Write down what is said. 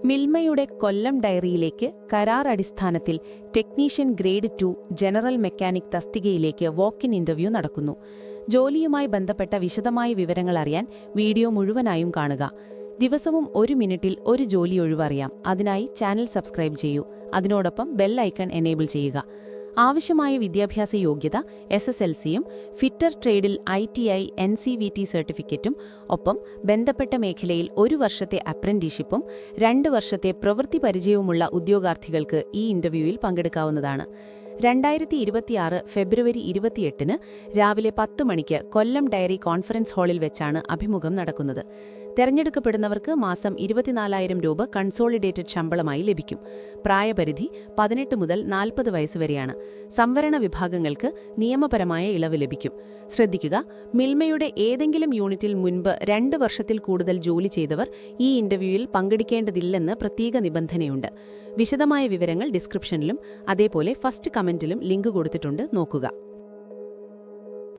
മിൽമയുടെ കൊല്ലം ഡയറിയിലേക്ക് കരാർ അടിസ്ഥാനത്തിൽ ടെക്നീഷ്യൻ ഗ്രേഡ് 2 ജനറൽ മെക്കാനിക് തസ്തികയിലേക്ക് വാക്ക്-ഇൻ ഇന്റർവ്യൂ നടക്കുന്നു. ജോലിയുമായി ബന്ധപ്പെട്ട വിശദമായ വിവരങ്ങൾ അറിയാൻ വീഡിയോ മുഴുവനായും കാണുക. ദിവസവും 1 മിനിറ്റിൽ ഒരു ജോലി ഒഴിവറിയാം. അതിനായി ചാനൽ സബ്സ്ക്രൈബ് ചെയ്യൂ. അതിനോടൊപ്പം ബെൽ ഐക്കൺ എനേബിൾ ചെയ്യുക. ആവശ്യമായ വിദ്യാഭ്യാസ യോഗ്യത SSLCയും ഫിറ്റർ ട്രേഡിൽ ITI NCVT സർട്ടിഫിക്കറ്റും ഒപ്പം ബന്ധപ്പെട്ട മേഖലയിൽ 1 വർഷത്തെ അപ്രന്റീഷിപ്പും 2 വർഷത്തെ പ്രവൃത്തി പരിചയവുമുള്ള ഉദ്യോഗാർത്ഥികൾക്ക് ഈ ഇന്റർവ്യൂവിൽ പങ്കെടുക്കാവുന്നതാണ്. 2026 ഫെബ്രുവരി 28-ന് രാവിലെ 10 മണിക്ക് കൊല്ലം ഡയറി കോൺഫറൻസ് ഹാളിൽ വെച്ചാണ് അഭിമുഖം നടക്കുന്നത്. തെരഞ്ഞെടുക്കപ്പെടുന്നവർക്ക് മാസം 24,000 രൂപ കൺസോളിഡേറ്റഡ് ശമ്പളമായി ലഭിക്കും. പ്രായപരിധി 18 മുതൽ 40 വയസ്സ് വരെയാണ്. സംവരണ വിഭാഗങ്ങൾക്ക് നിയമപരമായ ഇളവ് ലഭിക്കും. ശ്രദ്ധിക്കുക, മിൽമയുടെ ഏതെങ്കിലും യൂണിറ്റിൽ മുൻപ് 2 വർഷത്തിൽ കൂടുതൽ ജോലി ചെയ്തവർ ഈ ഇന്റർവ്യൂവിൽ പങ്കെടുക്കേണ്ടതില്ലെന്ന് പ്രത്യേക നിബന്ധനയുണ്ട്. വിശദമായ വിവരങ്ങൾ ഡിസ്ക്രിപ്ഷനിലും അതേപോലെ ഫസ്റ്റ് കമന്റിലും ലിങ്ക് കൊടുത്തിട്ടുണ്ട്, നോക്കുക.